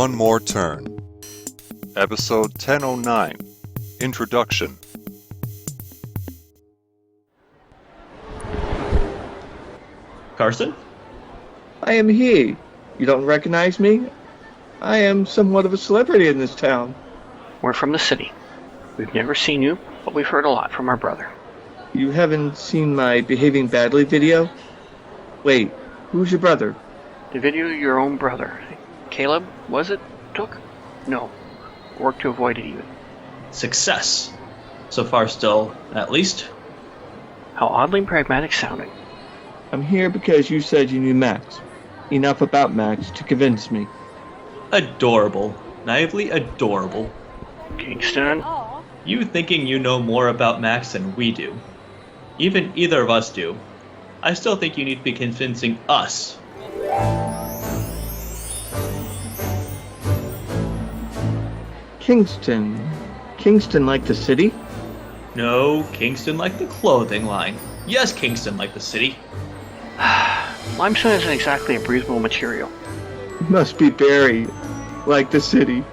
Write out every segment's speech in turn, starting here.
One More Turn. Episode 1009. Introduction. Carson? I am he. You don't recognize me? I am somewhat of a celebrity in this town. We're from the city. We've never seen you, but we've heard a lot from our brother. You haven't seen my behaving badly video? Wait, who's your brother? The video your own brother, Caleb, was it, took? No. Worked to avoid it even. Success. So far still, at least. How oddly pragmatic sounding. I'm here because you said you knew Max. Enough about Max to convince me. Adorable. Naively adorable. Kingston? You thinking you know more about Max than we do. Even either of us do. I still think you need to be convincing us. Kingston. Kingston like the city? No, Kingston like the clothing line. Yes, Kingston like the city. Limestone isn't exactly a breathable material. Must be Barry. Like the city.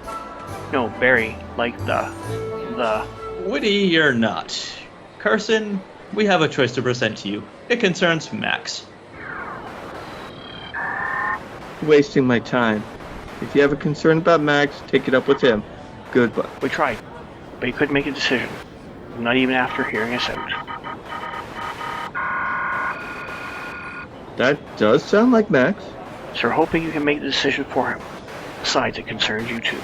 No, Barry, like the... Witty, you're not. Carson, we have a choice to present to you. It concerns Max. Wasting my time. If you have a concern about Max, take it up with him. Goodbye. We tried, but he couldn't make a decision. Not even after hearing us out. That does sound like Max. So we're hoping you can make the decision for him. Besides, it concerns you too.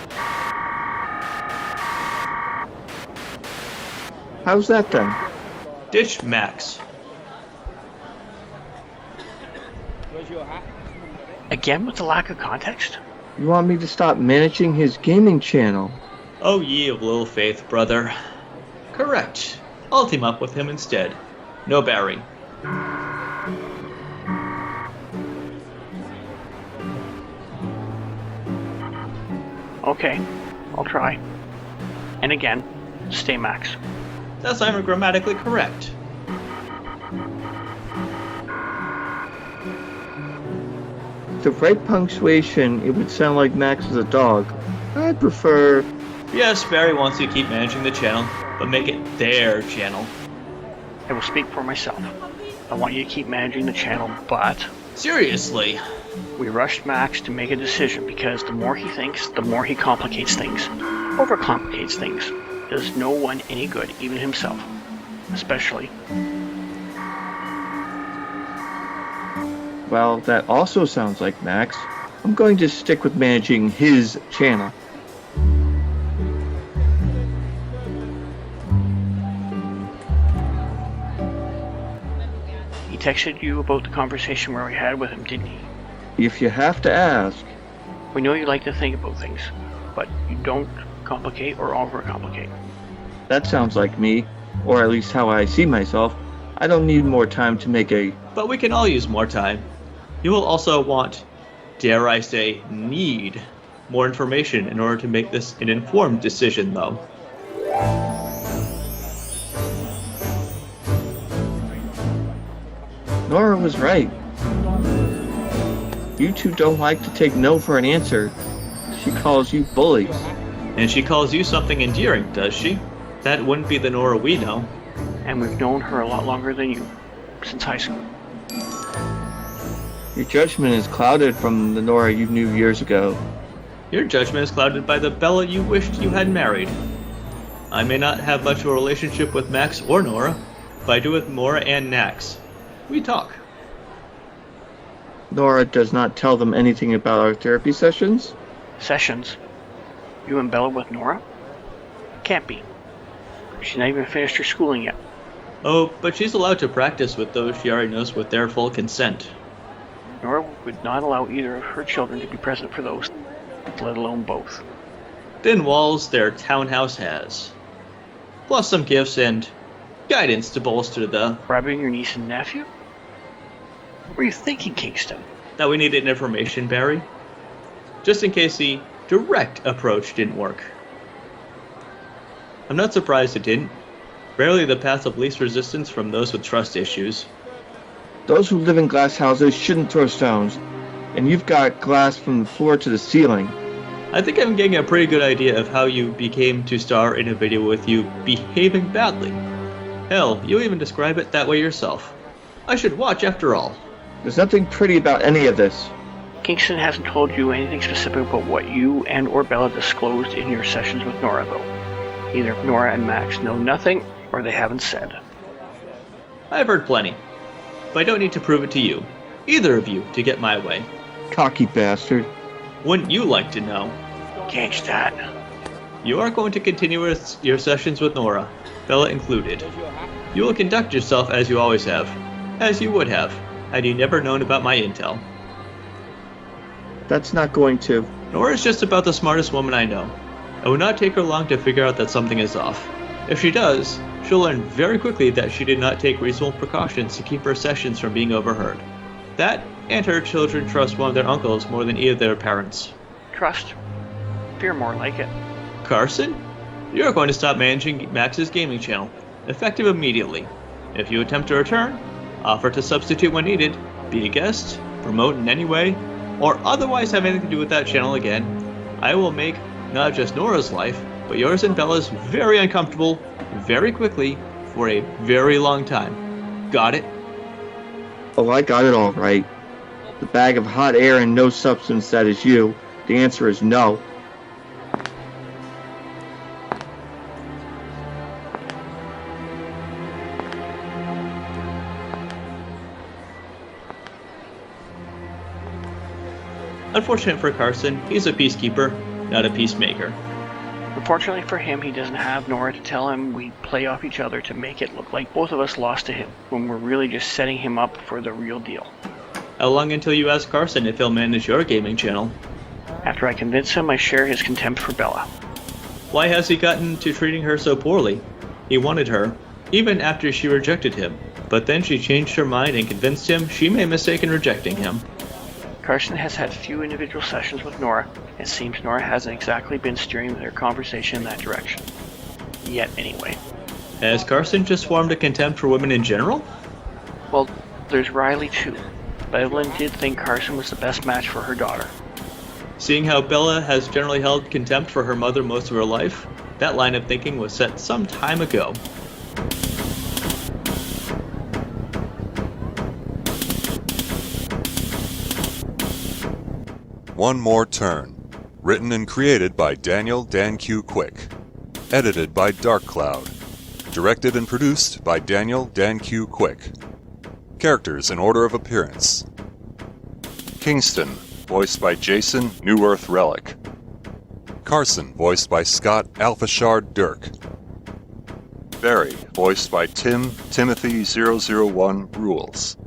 How's that then? Ditch Max. Again with the lack of context? You want me to stop managing his gaming channel? Oh, ye of little faith, brother. Correct. I'll team up with him instead. No Barry. Okay, I'll try. And again, stay Max. That's not even grammatically correct. The right punctuation, it would sound like Max is a dog. I'd prefer... Yes, Barry wants you to keep managing the channel, but make it their channel. I will speak for myself. I want you to keep managing the channel, but... Seriously. We rushed Max to make a decision because the more he thinks, the more he complicates things. Overcomplicates things. Does no one any good, even himself. Especially. Well, that also sounds like Max. I'm going to stick with managing his channel. He texted you about the conversation where we had with him, didn't he? If you have to ask. We know you like to think about things, but you don't complicate or overcomplicate. That sounds like me, or at least how I see myself. I don't need more time to make a... But we can all use more time. You will also want, dare I say, need more information in order to make this an informed decision, though. Nora was right. You two don't like to take no for an answer. She calls you bullies. And she calls you something endearing, does she? That wouldn't be the Nora we know. And we've known her a lot longer than you. Since high school. Your judgment is clouded from the Nora you knew years ago. Your judgment is clouded by the Bella you wished you had married. I may not have much of a relationship with Max or Nora, but I do with Nora and Nax. We talk. Nora does not tell them anything about our therapy sessions? Sessions? You and Bella with Nora? Can't be. She's not even finished her schooling yet. Oh, but she's allowed to practice with those she already knows with their full consent. Nora would not allow either of her children to be present for those, let alone both. Thin walls their townhouse has. Plus some gifts and guidance to bolster the... Bribing your niece and nephew? What were you thinking, Kingston? That we needed information, Barry. Just in case the direct approach didn't work. I'm not surprised it didn't. Rarely the path of least resistance from those with trust issues. Those who live in glass houses shouldn't throw stones, and you've got glass from the floor to the ceiling. I think I'm getting a pretty good idea of how you became to star in a video with you behaving badly. Hell, you even describe it that way yourself. I should watch after all. There's nothing pretty about any of this. Kingston hasn't told you anything specific about what you and or Bella disclosed in your sessions with Nora, though. Either Nora and Max know nothing, or they haven't said. I've heard plenty, but I don't need to prove it to you, either of you, to get my way. Cocky bastard. Wouldn't you like to know? Gauge that. You are going to continue with your sessions with Nora, Bella included. You will conduct yourself as you always have, as you would have, had you never known about my intel. That's not going to. Nora is just about the smartest woman I know. It will not take her long to figure out that something is off. If she does, she'll learn very quickly that she did not take reasonable precautions to keep her sessions from being overheard. That, and her children trust one of their uncles more than either of their parents. Trust. Fear more like it. Carson? You're going to stop managing Max's gaming channel, effective immediately. If you attempt to return, offer to substitute when needed, be a guest, promote in any way, or otherwise have anything to do with that channel again, I will make not just Nora's life, but yours and Bella's very uncomfortable, very quickly, for a very long time. Got it? Oh, I got it all right. The bag of hot air and no substance that is you. The answer is no. Unfortunate for Carson, he's a peacekeeper, not a peacemaker. Unfortunately for him, he doesn't have Nora to tell him we play off each other to make it look like both of us lost to him, when we're really just setting him up for the real deal. How long until you ask Carson if he'll manage your gaming channel? After I convince him I share his contempt for Bella. Why has he gotten to treating her so poorly? He wanted her, even after she rejected him, but then she changed her mind and convinced him she made a mistake in rejecting him. Carson has had few individual sessions with Nora. It seems Nora hasn't exactly been steering their conversation in that direction. Yet, anyway. Has Carson just formed a contempt for women in general? Well, there's Riley too. But Evelyn did think Carson was the best match for her daughter. Seeing how Bella has generally held contempt for her mother most of her life, that line of thinking was set some time ago. One More Turn. Written and created by Daniel Dan Q. Quick. Edited by Dark Cloud. Directed and produced by Daniel Dan Q. Quick. Characters in order of appearance. Kingston, voiced by Jason New Earth Relic. Carson, voiced by Scott Alphashard Dirk. Barry, voiced by Timothy 001 Rules.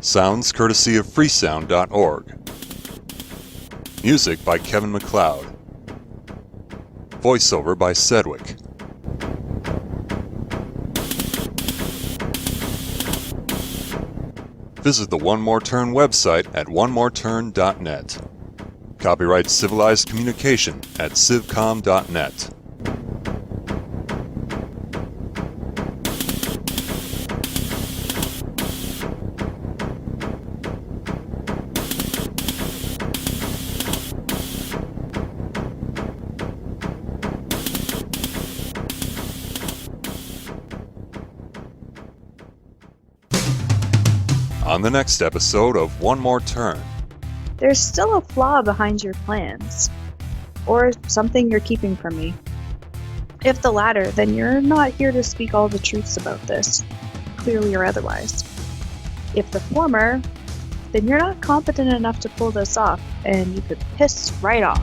Sounds courtesy of freesound.org. Music by Kevin MacLeod. Voiceover by Sedgwick. Visit the One More Turn website at onemoreturn.net. Copyright Civilized Communication at civcom.net. On the next episode of One More Turn. There's still a flaw behind your plans. Or something you're keeping from me. If the latter, then you're not here to speak all the truths about this, clearly or otherwise. If the former, then you're not competent enough to pull this off, and you could piss right off.